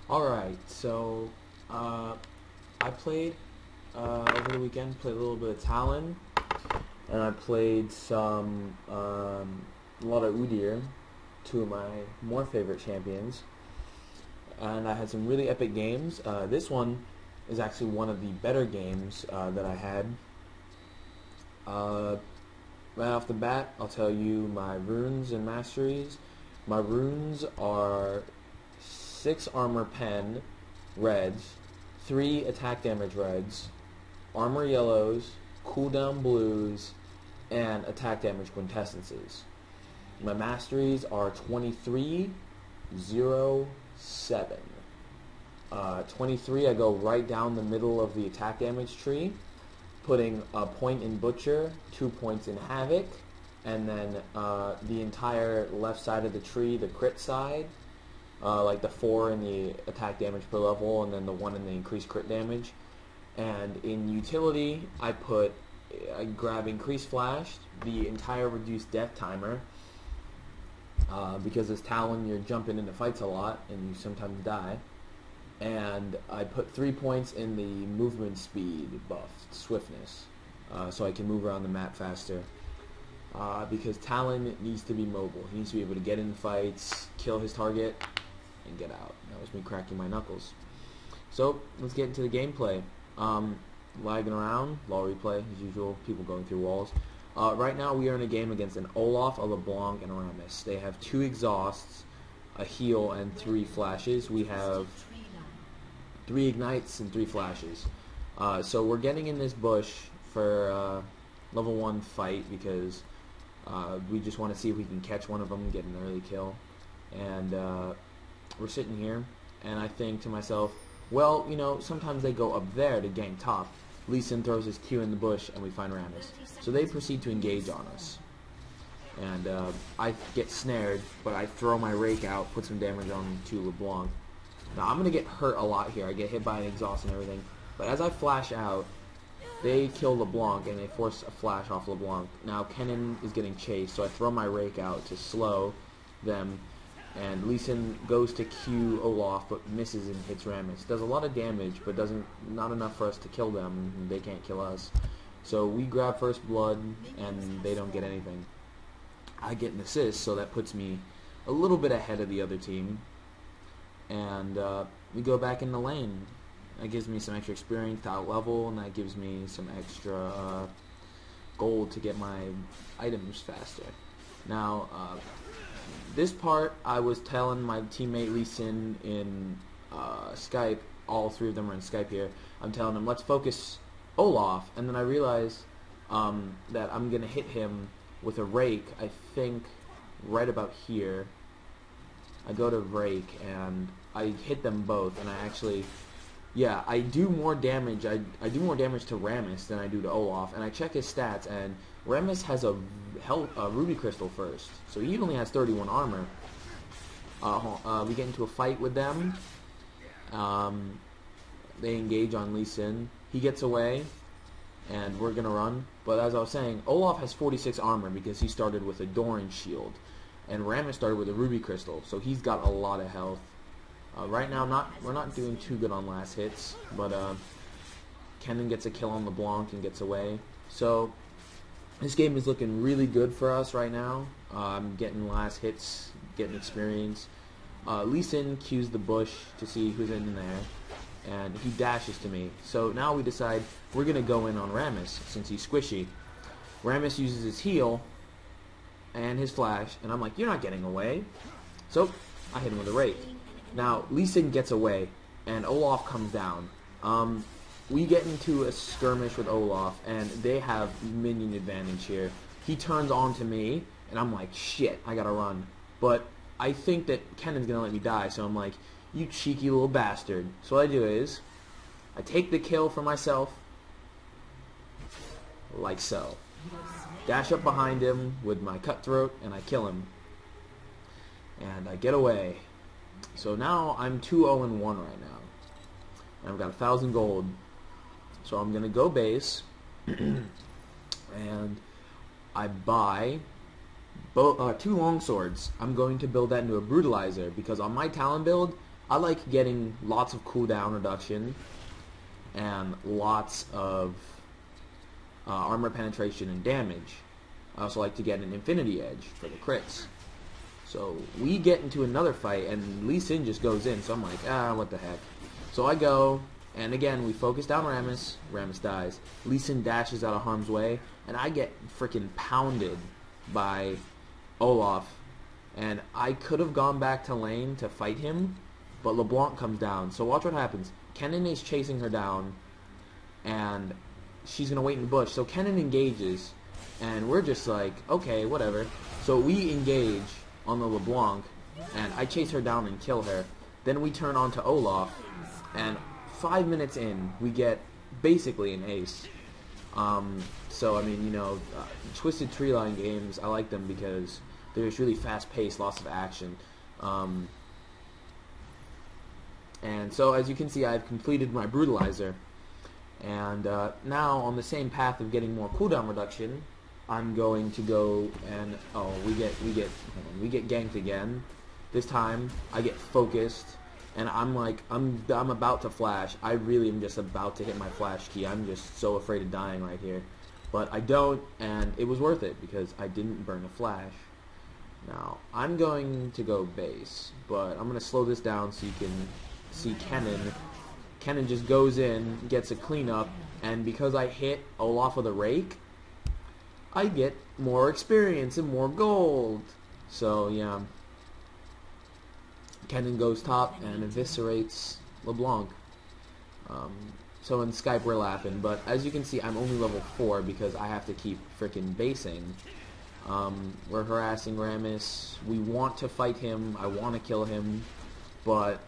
Alright, so I played over the weekend, played a little bit of Talon, and I played a lot of Udyr, two of my more favorite champions, and I had some really epic games. This one is actually one of the better games that I had. Right off the bat, I'll tell you my runes and masteries. My runes are 6 armor pen reds, 3 attack damage reds, armor yellows, cooldown blues, and attack damage quintessences. My masteries are 23, 0, 7. 23, I go right down the middle of the attack damage tree, putting a point in Butcher, 2 points in Havoc, and then the entire left side of the tree, the crit side, like the 4 in the attack damage per level, and then the 1 in the increased crit damage. And in utility, I grab increased flash, the entire reduced death timer, because as Talon you're jumping into fights a lot and you sometimes die. And I put 3 points in the movement speed buff, swiftness, so I can move around the map faster. Because Talon needs to be mobile. He needs to be able to get in fights, kill his target, and get out. That was me cracking my knuckles. So let's get into the gameplay. Lagging around, law replay as usual, people going through walls. Right now we are in a game against an Olaf, a LeBlanc, and a Rammus. They have 2 exhausts, a heal, and 3 flashes. We have 3 ignites and 3 flashes. So we're getting in this bush for level 1 fight because we just want to see if we can catch one of them and get an early kill. And we're sitting here, and I think to myself, well, you know, sometimes they go up there to gank top. Lee Sin throws his Q in the bush, and we find Rammus. So they proceed to engage on us. And I get snared, but I throw my rake out, put some damage on to LeBlanc. Now, I'm going to get hurt a lot here. I get hit by an exhaust and everything. But as I flash out, they kill LeBlanc, and they force a flash off LeBlanc. Now, Kennen is getting chased, so I throw my rake out to slow them. And Lee Sin goes to Q Olaf, but misses and hits Rammus. Does a lot of damage, but not enough for us to kill them. And they can't kill us. So we grab first blood, and they don't get anything. I get an assist, so that puts me a little bit ahead of the other team. And we go back in the lane. That gives me some extra experience to out-level, and that gives me some extra gold to get my items faster. Now, this part, I was telling my teammate Lee Sin in Skype, all 3 of them are in Skype here, I'm telling him, let's focus Olaf, and then I realize that I'm going to hit him with a rake, I think, right about here. I go to rake, and I hit them both, and I actually, yeah, I do more damage. I do more damage to Rammus than I do to Olaf, and I check his stats, and Rammus has a ruby crystal first, so he only has 31 armor. We get into a fight with them. They engage on Lee Sin. He gets away, and we're gonna run. But as I was saying, Olaf has 46 armor because he started with a Doran shield, and Rammus started with a ruby crystal, so he's got a lot of health. Right now, we're not doing too good on last hits, but Kennen gets a kill on LeBlanc and gets away. So this game is looking really good for us right now. I'm getting last hits, getting experience. Lee Sin cues the bush to see who's in there, and he dashes to me. So now we decide we're going to go in on Rammus since he's squishy. Rammus uses his heal and his flash, and I'm like, you're not getting away. So I hit him with a rake. Now, Lee Sin gets away, and Olaf comes down. We get into a skirmish with Olaf, and they have minion advantage here. He turns on to me, and I'm like, shit, I gotta run. But I think that Kennen's gonna let me die, so I'm like, you cheeky little bastard. So what I do is, I take the kill for myself, like so. Dash up behind him with my cutthroat, and I kill him. And I get away. So now I'm 2-0-1 right now. And I've got 1,000 gold. So I'm going to go base. And I buy 2 longswords. I'm going to build that into a brutalizer because on my Talon build, I like getting lots of cooldown reduction and lots of armor penetration and damage. I also like to get an infinity edge for the crits. So we get into another fight, and Lee Sin just goes in, so I'm like, what the heck. So I go, and again, we focus down Rammus. Rammus dies. Lee Sin dashes out of harm's way, and I get freaking pounded by Olaf. And I could have gone back to lane to fight him, but LeBlanc comes down. So watch what happens. Kennen is chasing her down, and she's going to wait in the bush. So Kennen engages, and we're just like, okay, whatever. So we engage on the LeBlanc, and I chase her down and kill her. Then we turn on to Olaf, and 5 minutes in, we get basically an ace. So, I mean, Twisted Tree Line games, I like them because they're just really fast-paced, lots of action. And so, as you can see, I've completed my Brutalizer. And now, on the same path of getting more cooldown reduction, I'm going to go and we get ganked again. This time I get focused, and I'm about to flash. I really am just about to hit my flash key. I'm just so afraid of dying right here, but I don't, and it was worth it because I didn't burn a flash. Now I'm going to go base, but I'm gonna slow this down so you can see Kennen. Kennen just goes in, gets a cleanup, and because I hit Olaf with a rake, I get more experience and more gold. So yeah, Kennen goes top and eviscerates LeBlanc. So in Skype we're laughing, but as you can see, I'm only level 4 because I have to keep freaking basing. We're harassing Rammus. We want to fight him. I want to kill him, but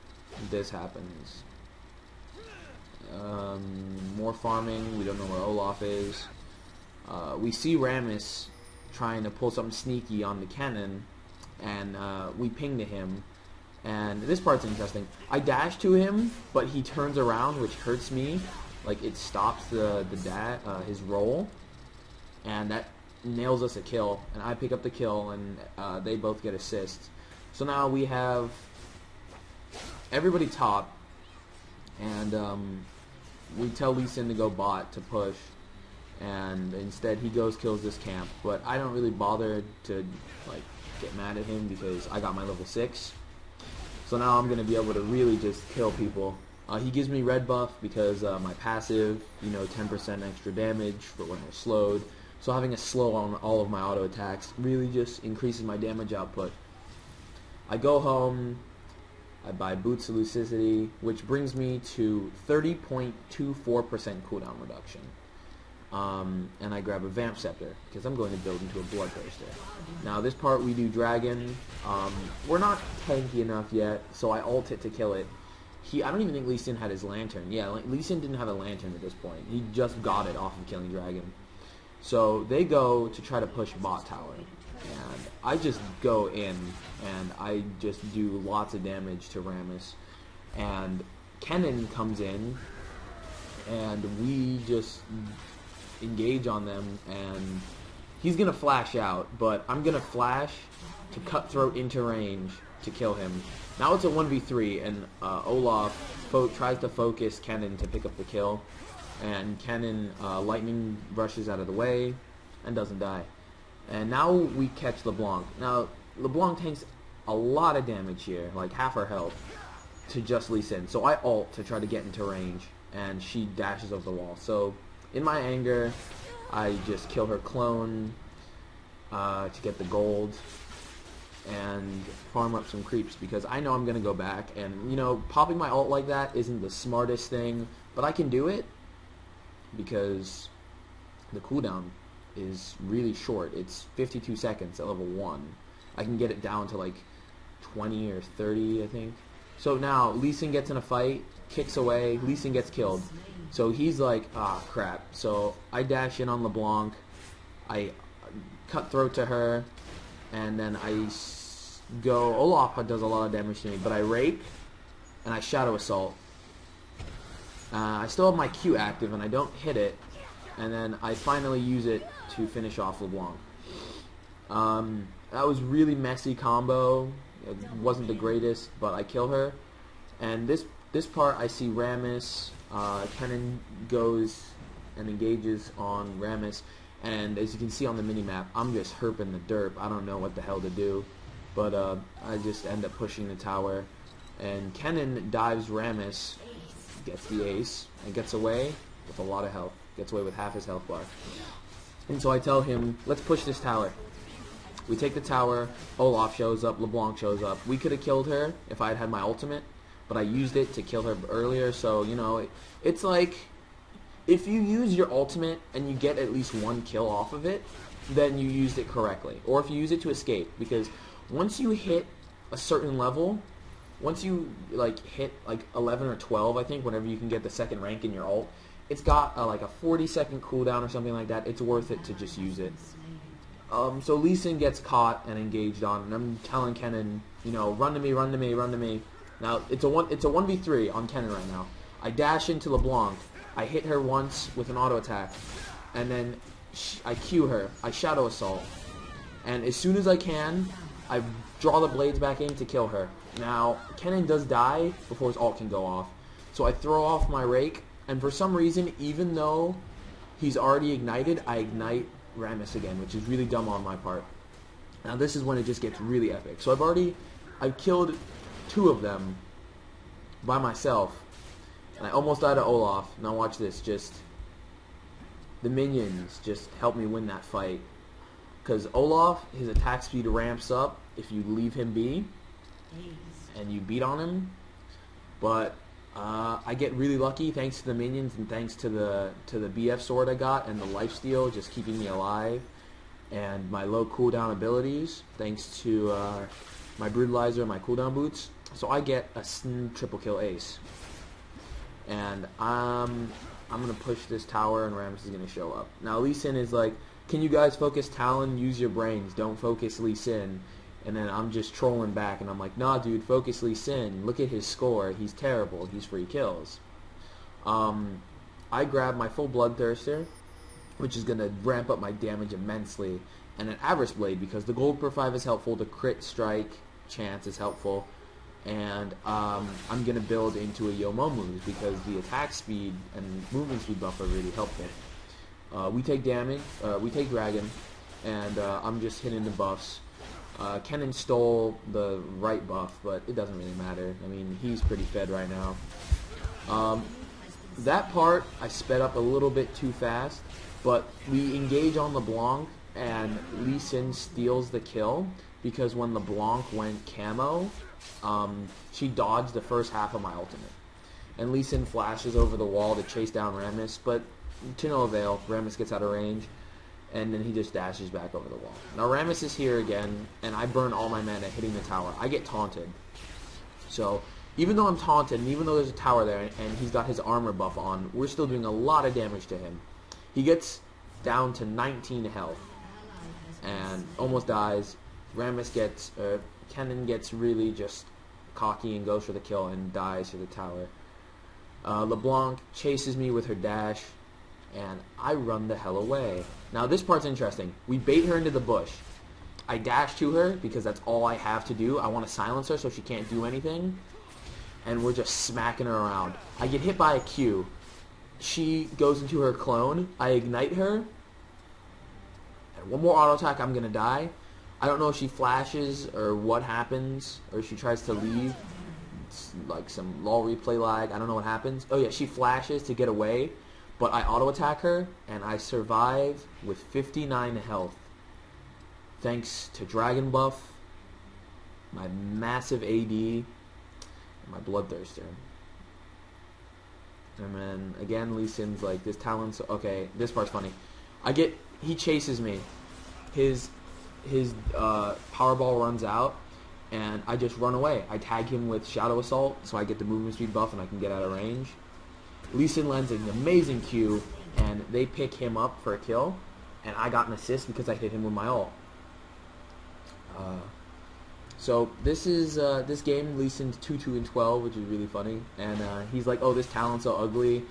this happens. More farming. We don't know where Olaf is. We see Rammus trying to pull something sneaky on the Kennen, and we ping to him. And this part's interesting. I dash to him, but he turns around, which hurts me. Like, it stops his roll, and that nails us a kill. And I pick up the kill, and they both get assists. So now we have everybody top, and we tell Lee Sin to go bot to push. And instead he goes kills this camp, but I don't really bother to get mad at him because I got my level 6. So now I'm gonna be able to really just kill people. He gives me red buff because my passive, 10% extra damage for when we're slowed. So having a slow on all of my auto attacks really just increases my damage output. I go home, I buy Boots of Lucidity, which brings me to 30.24% cooldown reduction. And I grab a Vamp Scepter, because I'm going to build into a Bloodthirster. Now this part we do Dragon. We're not tanky enough yet, so I ult it to kill it. I don't even think Lee Sin had his Lantern. Yeah, Lee Sin didn't have a Lantern at this point. He just got it off of killing Dragon. So they go to try to push bot tower. And I just go in, and I just do lots of damage to Rammus. And Kennen comes in, and we just engage on them, and he's gonna flash out, but I'm gonna flash to cutthroat into range to kill him. Now it's a 1v3, and Olaf tries to focus Kennen to pick up the kill, and Kennen lightning rushes out of the way and doesn't die. And now we catch LeBlanc. Now LeBlanc takes a lot of damage here, like half her health, to just Lee Sin. So I ult to try to get into range, and she dashes over the wall. So in my anger, I just kill her clone to get the gold and farm up some creeps because I know I'm going to go back. And, popping my ult like that isn't the smartest thing, but I can do it because the cooldown is really short. It's 52 seconds at level 1. I can get it down to like 20 or 30, I think. So now Lee Sin gets in a fight, kicks away, Lee Sin gets killed. So he's like, crap. So I dash in on LeBlanc, I cut throat to her, and then I go, Olaf does a lot of damage to me, but I rake, and I Shadow Assault. I still have my Q active, and I don't hit it, and then I finally use it to finish off LeBlanc. That was really messy combo. It wasn't the greatest, but I kill her. And this part, I see Rammus. Kennen goes and engages on Rammus, and as you can see on the mini-map, I'm just herping the derp. I don't know what the hell to do, but I just end up pushing the tower, and Kennen dives Rammus, gets the ace, and gets away with a lot of health. Gets away with half his health bar. And so I tell him, let's push this tower. We take the tower, Olaf shows up, LeBlanc shows up. We could have killed her if I had had my ultimate, but I used it to kill her earlier, so, you know, it's like, if you use your ultimate and you get at least one kill off of it, then you used it correctly. Or if you use it to escape, because once you hit a certain level, once you like hit like 11 or 12, I think, whenever you can get the second rank in your ult, it's got like a 40-second cooldown or something like that. It's worth it to just use it. So Lee Sin gets caught and engaged on, and I'm telling Kennen, you know, run to me, run to me, run to me. Now it's a 1v3 on Kennen right now. I dash into LeBlanc. I hit her once with an auto attack, and then I Q her. I Shadow Assault, and as soon as I can, I draw the blades back in to kill her. Now Kennen does die before his ult can go off, so I throw off my rake, and for some reason, even though he's already ignited, I ignite Rammus again, which is really dumb on my part. Now this is when it just gets really epic. So I've killed 2 of them by myself. And I almost died to Olaf. Now watch this. Just the minions just help me win that fight. Because Olaf, his attack speed ramps up if you leave him be and you beat on him. But I get really lucky thanks to the minions and thanks to the BF sword I got and the lifesteal just keeping me alive and my low cooldown abilities thanks to my brutalizer and my cooldown boots. So I get a triple kill ace. And I'm going to push this tower, and Rammus is going to show up. Now, Lee Sin is like, can you guys focus Talon? Use your brains. Don't focus Lee Sin. And then I'm just trolling back, and I'm like, nah, dude, focus Lee Sin. Look at his score. He's terrible. He's free kills. I grab my full Bloodthirster, which is going to ramp up my damage immensely, and an Avarice Blade, because the gold per 5 is helpful, the crit strike chance is helpful, and I'm going to build into a Yomomu's because the attack speed and movement speed buff are really helpful. We take damage, we take dragon, and I'm just hitting the buffs. Kennen stole the right buff, but it doesn't really matter. I mean, he's pretty fed right now. That part, I sped up a little bit too fast, but we engage on LeBlanc, and Lee Sin steals the kill, because when LeBlanc went camo, she dodged the first half of my ultimate. And Lee Sin flashes over the wall to chase down Rammus, but to no avail. Rammus gets out of range, and then he just dashes back over the wall. Now Rammus is here again, and I burn all my mana hitting the tower. I get taunted. So, even though I'm taunted, and even though there's a tower there, and he's got his armor buff on, we're still doing a lot of damage to him. He gets down to 19 health, and almost dies. Rammus gets, Kennen gets really just cocky and goes for the kill and dies to the tower. LeBlanc chases me with her dash, and I run the hell away. Now this part's interesting. We bait her into the bush. I dash to her because that's all I have to do. I want to silence her so she can't do anything. And we're just smacking her around. I get hit by a Q. She goes into her clone. I ignite her. And one more auto attack, I'm going to die. I don't know if she flashes or what happens, or if she tries to leave. It's like some LOL replay lag. I don't know what happens. Oh yeah, she flashes to get away, but I auto attack her, and I survive with 59 health. Thanks to Dragon Buff, my massive AD, and my Bloodthirster. And then again, Lee Sin's like, this Talon. So okay, this part's funny. He chases me. His Powerball runs out, and I just run away. I tag him with Shadow Assault, so I get the movement speed buff and I can get out of range. Lee Sin lands an amazing Q, and they pick him up for a kill, and I got an assist because I hit him with my ult. So this is this game, Lee Sin's 2-2-12, which is really funny, and he's like, oh, this Talon's so ugly.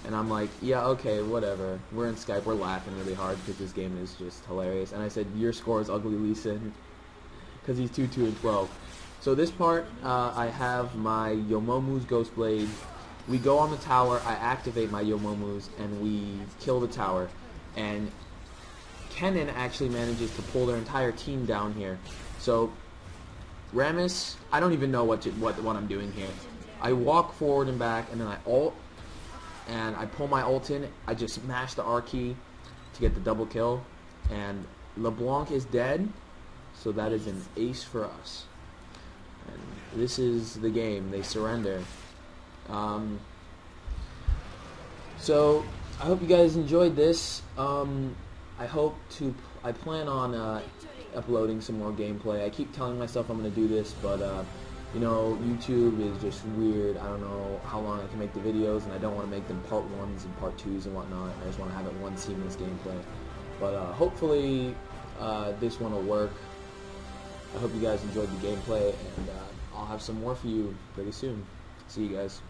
And I'm like, yeah, okay, whatever. We're in Skype. We're laughing really hard because this game is just hilarious. And I said, your score is ugly, Lee Sin, because he's 2-2-12. So this part, I have my Yomomu's Ghost Blade. We go on the tower, I activate my Yomomu's, and we kill the tower. And Kennen actually manages to pull their entire team down here. So Rammus, I don't even know what I'm doing here. I walk forward and back, and then I ult, and I pull my ult in. I just mash the R key to get the double kill, and LeBlanc is dead, so that is an ace for us. And this is the game. They surrender. So I hope you guys enjoyed this. I plan on uploading some more gameplay. I keep telling myself I'm going to do this, but you know, YouTube is just weird. I don't know how long I can make the videos, and I don't want to make them part 1s and part 2s and whatnot. I just want to have it one seamless gameplay. But hopefully this one will work. I hope you guys enjoyed the gameplay, and I'll have some more for you pretty soon. See you guys.